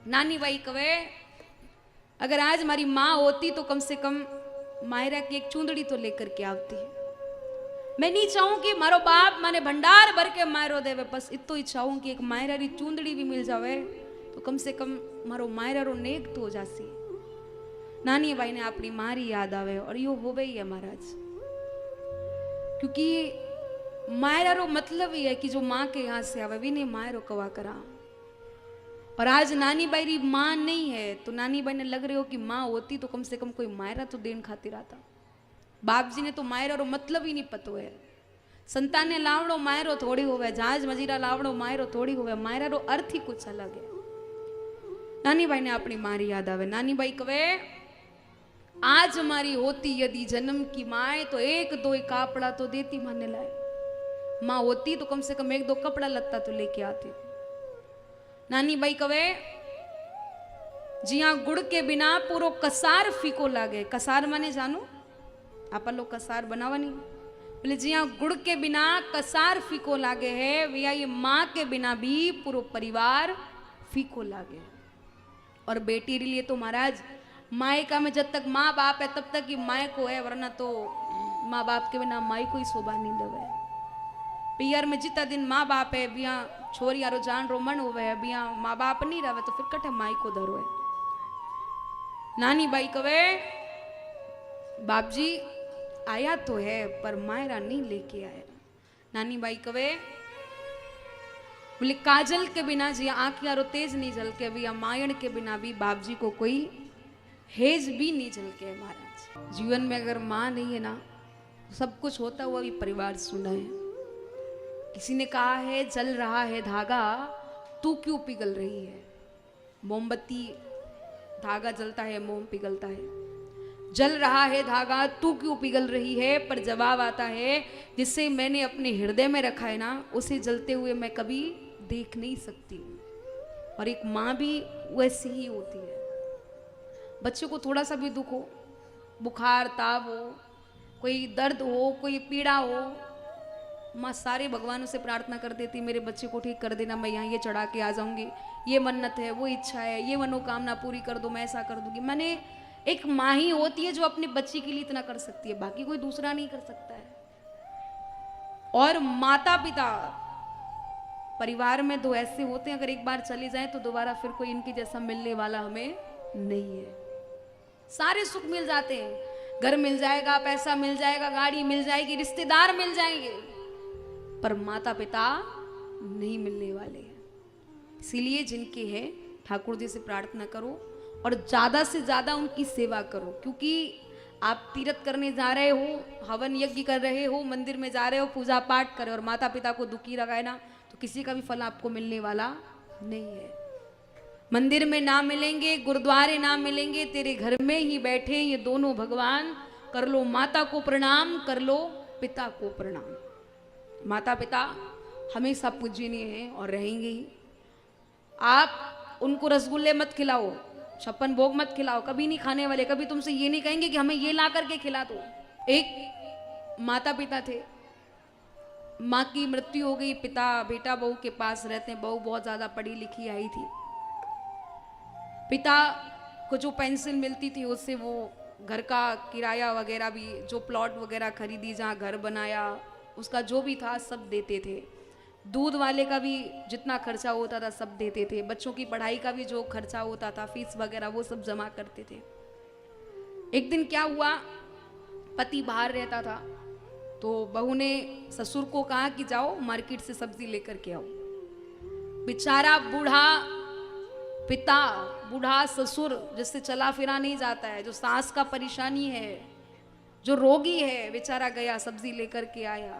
नानी बाई कवे अगर आज हमारी माँ होती तो कम से कम मायरा की एक चूंदड़ी तो लेकर के आती। मैं नहीं चाहूं कि मारो बाप माने भंडार भर के मायरो देवे, बस इतो ही चाहूं कि एक मायरा री चूंदड़ी भी मिल जावे तो कम से कम मारो मायरा रो नेक तो हो जासी। नानी बाई ने अपनी मारी याद आवे और यो होवे ही है महाराज, क्योंकि मायरा रो मतलब ही है कि जो माँ के यहाँ से आवे भी नहीं मायरो कवा करा। और आज नानी बाई री माँ नहीं है तो नानी बाई ने लग रही हो कि माँ होती तो कम से कम कोई मायरा तो देन खातिर आता। बाप जी ने तो मायरा रो मतलब ही नहीं पतो है। संतान ने लावड़ो मायरो थोड़ी होवे, जहाज मजीरा लावड़ो मायरो थोड़ी होवे, मायरा रो अर्थ ही कुछ अलग है। नानी बाई ने अपनी मारी याद आवे। नानी बाई कवे आज हमारी होती यदि जन्म की माए तो एक दो कापड़ा तो देती माने लाए। माँ होती तो कम से कम एक दो कपड़ा लत्ता तो लेके आती। नानी बाई कवे जिया गुड़ के बिना पूरो कसार फीको लागे। कसार माने जानो आप लोग कसार बनावानी बोले जिया गुड़ के बिना कसार फीको लागे है, भैया ये माँ के बिना भी पूरो परिवार फीको लागे। और बेटी के लिए तो महाराज मायका में जब तक माँ बाप है तब तक ही माय को है, वरना तो माँ बाप के बिना माई को ही शोभा नहीं देवे। पियर में जितना दिन माँ बाप है बिया छोरी यारो जान रो मन होवे है, बिया माँ बाप नहीं रहे तो फिर कटे माई को धरो है। नानी बाई कवे बाप जी आया तो है पर मायरा नहीं लेके आया। नानी बाई कवे बोले काजल के बिना जी आंख यारो तेज नहीं झलके, बिया मायण के बिना भी बाप जी को कोई हेज भी नहीं झलके। महाराज जीवन में अगर माँ नहीं है ना सब कुछ होता हुआ भी परिवार सुना है। किसी ने कहा है जल रहा है धागा तू क्यों पिघल रही है। मोमबत्ती धागा जलता है मोम पिघलता है। जल रहा है धागा तू क्यों पिघल रही है, पर जवाब आता है जिसे मैंने अपने हृदय में रखा है ना उसे जलते हुए मैं कभी देख नहीं सकती हूँ। और एक माँ भी वैसी ही होती है। बच्चों को थोड़ा सा भी दुख हो, बुखार ताव हो, कोई दर्द हो, कोई पीड़ा हो, माँ सारे भगवानों से प्रार्थना कर देती मेरे बच्चे को ठीक कर देना, मैं यहाँ ये चढ़ा के आ जाऊंगी, ये मन्नत है वो इच्छा है ये मनोकामना पूरी कर दो मैं ऐसा कर दूंगी। मैंने एक माँ ही होती है जो अपने बच्चे के लिए इतना कर सकती है, बाकी कोई दूसरा नहीं कर सकता है। और माता पिता परिवार में दो ऐसे होते हैं अगर एक बार चले जाए तो दोबारा फिर कोई इनके जैसा मिलने वाला हमें नहीं है। सारे सुख मिल जाते हैं, घर मिल जाएगा, पैसा मिल जाएगा, गाड़ी मिल जाएगी, रिश्तेदार मिल जाएंगे, पर माता पिता नहीं मिलने वाले हैं। इसीलिए जिनके हैं ठाकुर जी से प्रार्थना करो और ज्यादा से ज्यादा उनकी सेवा करो। क्योंकि आप तीर्थ करने जा रहे हो, हवन यज्ञ कर रहे हो, मंदिर में जा रहे हो, पूजा पाठ कर रहे हो और माता पिता को दुखी लगाए ना तो किसी का भी फल आपको मिलने वाला नहीं है। मंदिर में ना मिलेंगे, गुरुद्वारे ना मिलेंगे, तेरे घर में ही बैठे ये दोनों भगवान। कर लो माता को प्रणाम, कर लो पिता को प्रणाम। माता पिता हमेशा पूजनीय हैं और रहेंगे ही। आप उनको रसगुल्ले मत खिलाओ, 56 भोग मत खिलाओ, कभी नहीं खाने वाले, कभी तुमसे ये नहीं कहेंगे कि हमें ये ला करके खिला दो। एक माता पिता थे, माँ की मृत्यु हो गई, पिता बेटा बहू के पास रहते हैं, बहू बहुत ज्यादा पढ़ी लिखी आई थी। पिता को जो पेंशन मिलती थी उससे वो घर का किराया वगैरह भी, जो प्लॉट वगैरह खरीदी, जहाँ घर बनाया, उसका जो भी था सब देते थे। दूध वाले का भी जितना खर्चा होता था सब देते थे। बच्चों की पढ़ाई का भी जो खर्चा होता था, फीस वगैरह, वो सब जमा करते थे। एक दिन क्या हुआ, पति बाहर रहता था तो बहू ने ससुर को कहा कि जाओ मार्केट से सब्जी लेकर के आओ। बेचारा बूढ़ा पिता, बूढ़ा ससुर जिससे चला फिरा नहीं जाता है, जो सांस का परेशानी है, जो रोगी है, बेचारा गया सब्जी लेकर के आया।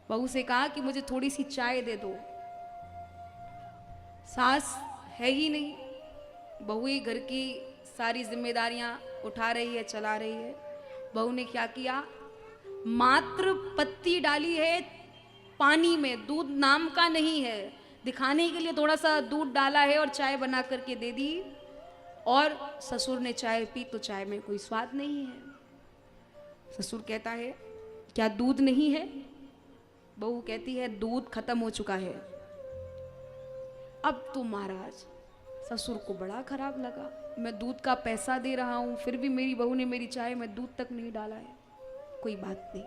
बहू से कहा कि मुझे थोड़ी सी चाय दे दो। सास है ही नहीं, बहू ही घर की सारी जिम्मेदारियां उठा रही है, चला रही है। बहू ने क्या किया, मात्र पत्ती डाली है पानी में, दूध नाम का नहीं है, दिखाने के लिए थोड़ा सा दूध डाला है और चाय बना करके दे दी। और ससुर ने चाय पी तो चाय में कोई स्वाद नहीं है। ससुर कहता है क्या दूध नहीं है? बहू कहती है दूध खत्म हो चुका है। अब तो महाराज ससुर को बड़ा खराब लगा, मैं दूध का पैसा दे रहा हूं फिर भी मेरी बहू ने मेरी चाय में दूध तक नहीं डाला है। कोई बात नहीं।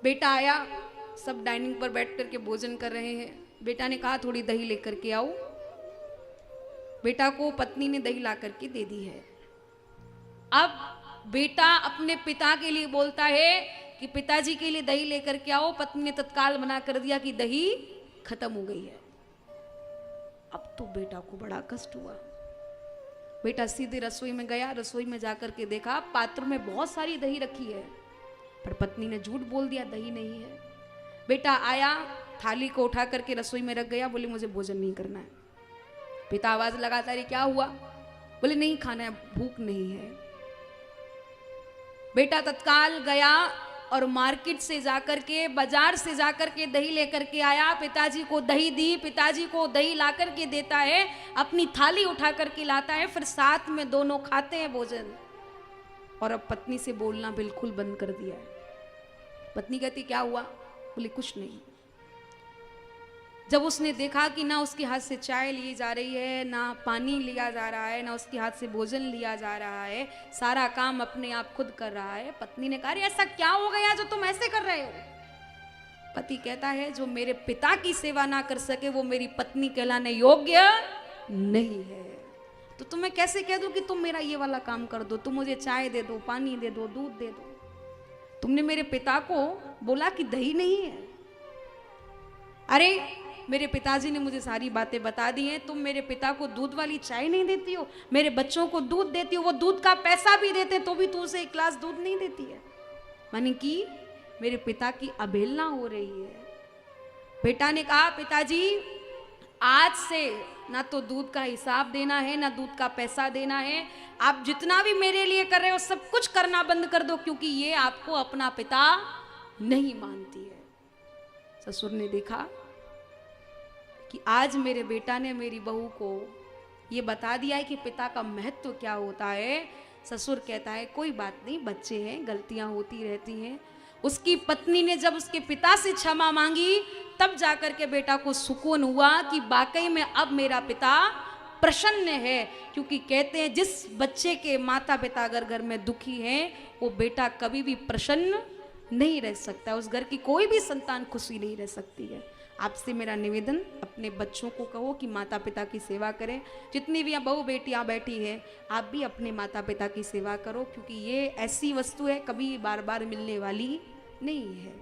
बेटा आया, सब डाइनिंग पर बैठ करके भोजन कर रहे हैं। बेटा ने कहा थोड़ी दही लेकर के आओ। बेटा को पत्नी ने दही ला करके दे दी है। अब बेटा अपने पिता के लिए बोलता है कि पिताजी के लिए दही लेकर के आओ। पत्नी ने तत्काल मना कर दिया कि दही खत्म हो गई है। अब तो बेटा को बड़ा कष्ट हुआ। बेटा सीधे रसोई में गया, रसोई में जाकर के देखा पात्र में बहुत सारी दही रखी है, पर पत्नी ने झूठ बोल दिया दही नहीं है। बेटा आया, थाली को उठा करके रसोई में रख गया, बोले मुझे भोजन नहीं करना है। पिता आवाज लगाता रही क्या हुआ? बोले नहीं खाना है, भूख नहीं है। बेटा तत्काल गया और मार्केट से जाकर के, बाजार से जाकर के दही लेकर के आया, पिताजी को दही दी। पिताजी को दही ला करके देता है, अपनी थाली उठा करके लाता है, फिर साथ में दोनों खाते हैं भोजन। और अब पत्नी से बोलना बिल्कुल बंद कर दिया है। पत्नी कहती क्या हुआ? बोले कुछ नहीं। जब उसने देखा कि ना उसके हाथ से चाय ली जा रही है, ना पानी लिया जा रहा है, ना उसके हाथ से भोजन लिया जा रहा है, सारा काम अपने आप खुद कर रहा है, पत्नी ने कहा ऐसा क्या हो गया जो तुम ऐसे कर रहे हो? पति कहता है जो मेरे पिता की सेवा ना कर सके वो मेरी पत्नी कहलाने योग्य नहीं है। तो तुम्हें कैसे कह दूं कि तुम मेरा ये वाला काम कर दो, तुम मुझे चाय दे दो, पानी दे दो, दूध दे दो। तुमने मेरे पिता को बोला कि दही नहीं है। अरे मेरे पिताजी ने मुझे सारी बातें बता दी हैं, तुम मेरे पिता को दूध वाली चाय नहीं देती हो, मेरे बच्चों को दूध देती हो, वो दूध का पैसा भी देते तो भी तू उसे एक ग्लास दूध नहीं देती है। माने कि मेरे पिता की अवहेलना हो रही है। बेटा ने कहा पिताजी आज से ना तो दूध का हिसाब देना है, ना दूध का पैसा देना है। आप जितना भी मेरे लिए कर रहे हो सब कुछ करना बंद कर दो, क्योंकि ये आपको अपना पिता नहीं मानती है। ससुर ने देखा कि आज मेरे बेटा ने मेरी बहू को ये बता दिया है कि पिता का महत्व क्या होता है। ससुर कहता है कोई बात नहीं, बच्चे हैं, गलतियां होती रहती हैं। उसकी पत्नी ने जब उसके पिता से क्षमा मांगी तब जाकर के बेटा को सुकून हुआ कि वाकई में अब मेरा पिता प्रसन्न है। क्योंकि कहते हैं जिस बच्चे के माता पिता अगर घर में दुखी हैं वो बेटा कभी भी प्रसन्न नहीं रह सकता, उस घर की कोई भी संतान खुशी नहीं रह सकती है। आपसे मेरा निवेदन, अपने बच्चों को कहो कि माता पिता की सेवा करें। जितनी भी बहू बेटियां बैठी हैं आप भी अपने माता पिता की सेवा करो, क्योंकि ये ऐसी वस्तु है कभी बार बार मिलने वाली नहीं है।